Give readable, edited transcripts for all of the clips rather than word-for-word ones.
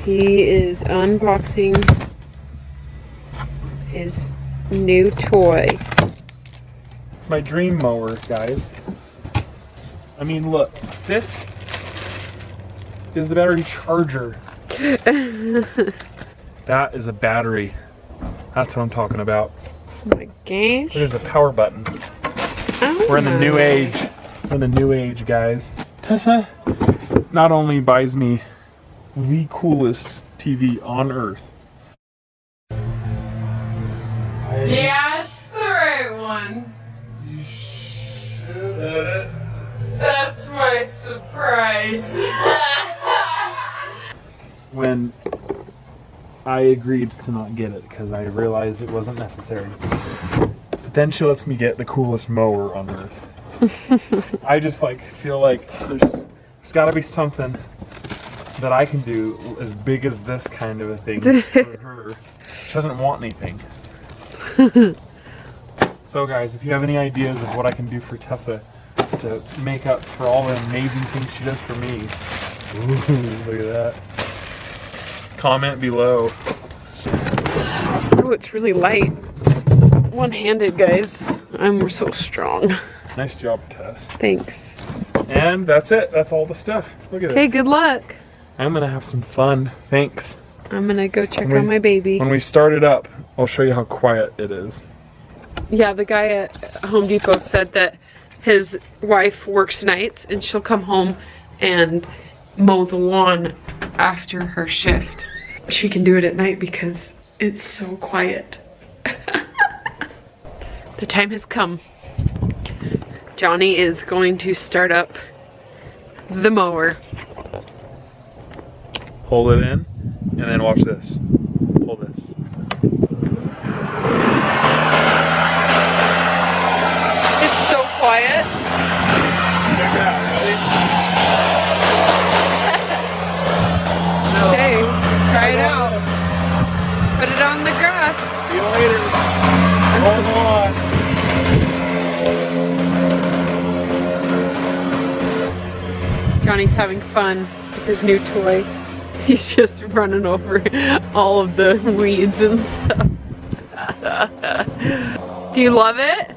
He is unboxing his new toy. It's my dream mower, guys. I mean, look, this is the battery charger. That is a battery. That's what I'm talking about. Oh my gosh. There's a power button. Oh, We're in the new age. We're in the new age, guys. Tessa not only buys me the coolest TV on earth. Yeah, it's the right one. That's my surprise. When I agreed to not get it because I realized it wasn't necessary. But then she lets me get the coolest mower on earth. I just feel like there's gotta be something that I can do as big as this kind of a thing for her. She doesn't want anything. So guys, if you have any ideas of what I can do for Tessa to make up for all the amazing things she does for me, ooh, look at that. Comment below. Oh, it's really light. One-handed, guys. We're so strong. Nice job, Tess. Thanks. And that's it. That's all the stuff. Look at this. Okay, good luck. I'm gonna have some fun. Thanks. I'm gonna go check on my baby. When we start it up, I'll show you how quiet it is. Yeah, the guy at Home Depot said that his wife works nights and she'll come home and mow the lawn after her shift. She can do it at night because it's so quiet. The time has come. Johnny is going to start up the mower. Hold it in, and then watch this. Pull this. It's so quiet. Check it out, ready? Okay, try it out. Put it on the grass. See you later. Hold on. Johnny's having fun with his new toy. He's just running over all of the weeds and stuff. Do you love it?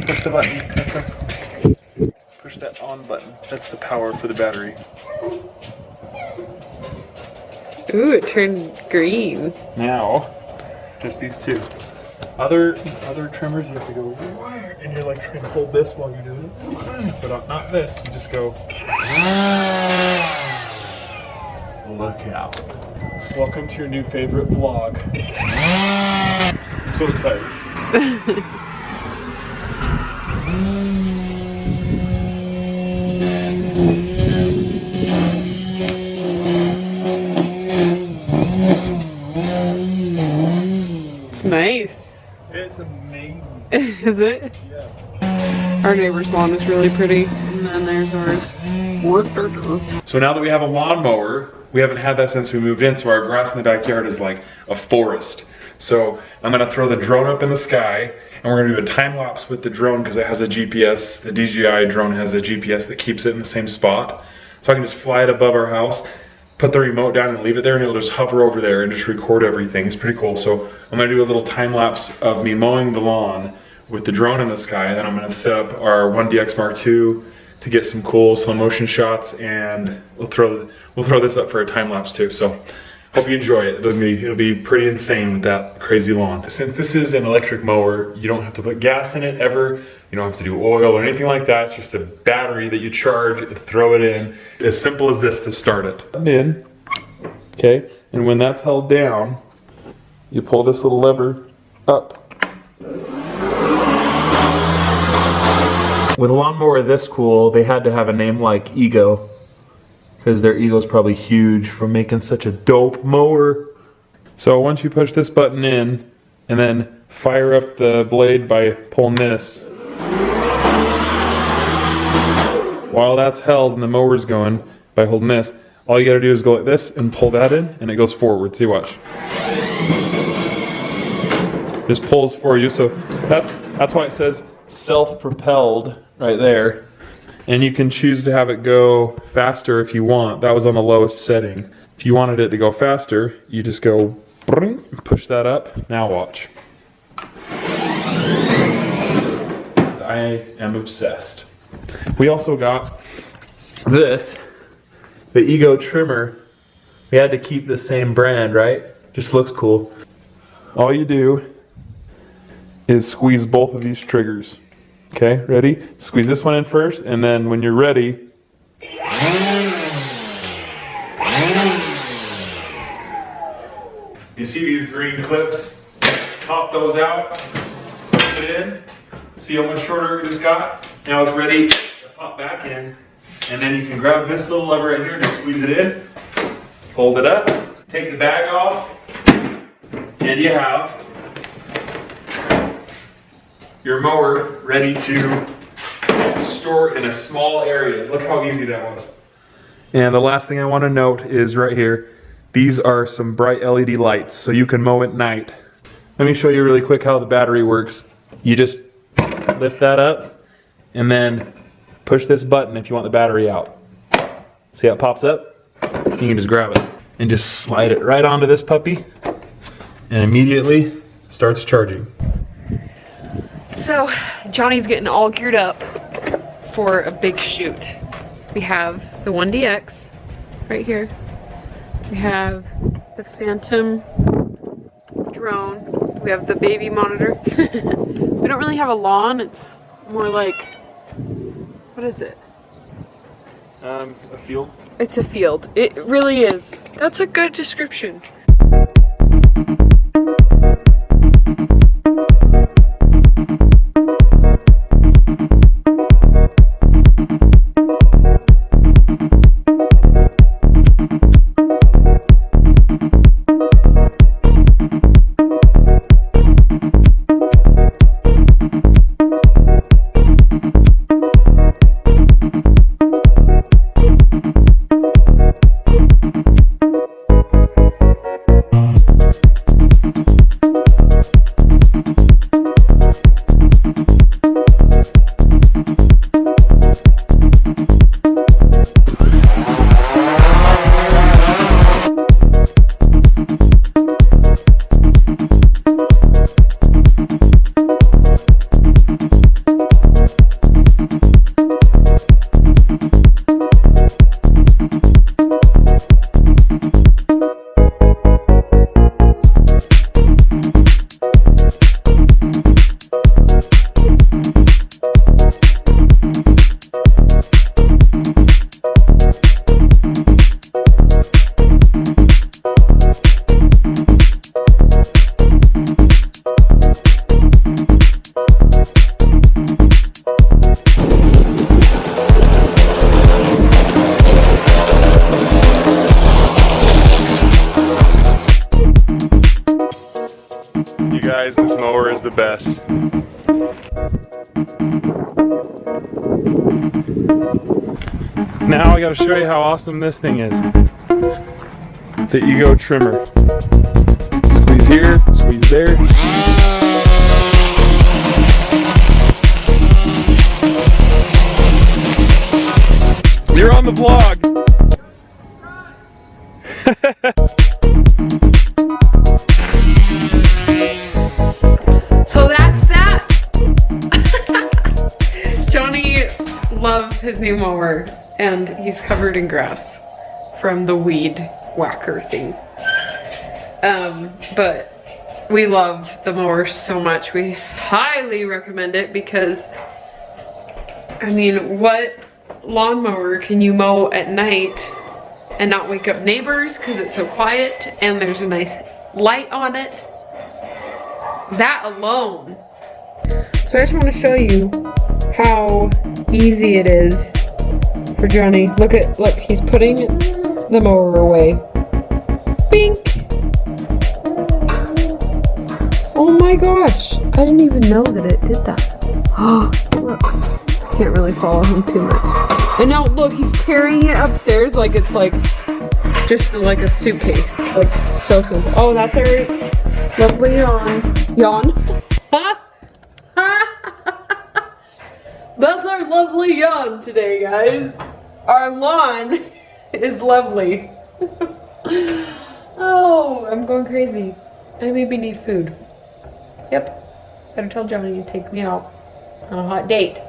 Push the button. That's right. Push that on button. That's the power for the battery. Ooh, it turned green. Now, just these two. Other trimmers, you have to go, and you're like trying to hold this while you're doing it. But not this. You just go. Look out. Welcome to your new favorite vlog. I'm so excited. It's nice. It's amazing. Is it? Yes. Our neighbor's lawn is really pretty. And then there's ours. So now that we have a lawnmower, we haven't had that since we moved in, so our grass in the backyard is like a forest. So I'm gonna throw the drone up in the sky, and we're gonna do a time lapse with the drone because it has a GPS. The DJI drone has a GPS that keeps it in the same spot. So I can just fly it above our house, put the remote down and leave it there, and it'll just hover over there and just record everything. It's pretty cool. So I'm gonna do a little time lapse of me mowing the lawn with the drone in the sky, and then I'm gonna set up our 1DX Mark II to get some cool slow motion shots, and we'll throw this up for a time lapse too. So hope you enjoy it. It'll be pretty insane with that crazy lawn. Since this is an electric mower, you don't have to put gas in it ever. You don't have to do oil or anything like that. It's just a battery that you charge and throw it in. As simple as this to start it. In, okay, and when that's held down, you pull this little lever up. With a lawnmower this cool, they had to have a name like Ego, because their ego's probably huge from making such a dope mower. So once you push this button in, and then fire up the blade by pulling this, while that's held and the mower's going, by holding this, all you gotta do is go like this and pull that in, and it goes forward. See, watch. Just pulls for you, so that's why it says self-propelled right there. And you can choose to have it go faster if you want. That was on the lowest setting. If you wanted it to go faster, you just go push that up. Now watch. I am obsessed. We also got this, the Ego trimmer. We had to keep the same brand, right? Just looks cool. All you do is squeeze both of these triggers. Okay, ready? Squeeze this one in first, and then when you're ready, you see these green clips? Pop those out, put it in. See how much shorter it just got? Now it's ready to pop back in. And then you can grab this little lever right here, just squeeze it in, fold it up, take the bag off, and you have your mower ready to store in a small area. Look how easy that was. And the last thing I want to note is right here, these are some bright LED lights, so you can mow at night. Let me show you really quick how the battery works. You just lift that up and then push this button if you want the battery out. See how it pops up? You can just grab it and just slide it right onto this puppy and immediately starts charging. So Johnny's getting all geared up for a big shoot. We have the 1DX right here. We have the Phantom drone. We have the baby monitor. We don't really have a lawn. It's more like, what is it? A field. It's a field. It really is. That's a good description. Guys, this mower is the best. Now I gotta show you how awesome this thing is. The Ego trimmer. Squeeze here, squeeze there. You're on the vlog. So that's that. Johnny loves his new mower and he's covered in grass from the weed whacker thing. But we love the mower so much. We highly recommend it because, I mean, what lawnmower can you mow at night and not wake up neighbors because it's so quiet and there's a nice light on it? That alone. So I just want to show you how easy it is for Johnny. Look, he's putting the mower away. Bink! Oh my gosh, I didn't even know that it did that. Oh, look, can't really follow him too much. And now look, he's carrying it upstairs like it's like just like a suitcase. Like so simple. Oh, that's our lovely yawn. That's our lovely yawn today, guys. Our lawn is lovely. Oh, I'm going crazy. I maybe need food. Yep. Better tell Johnny to take me out on a hot date.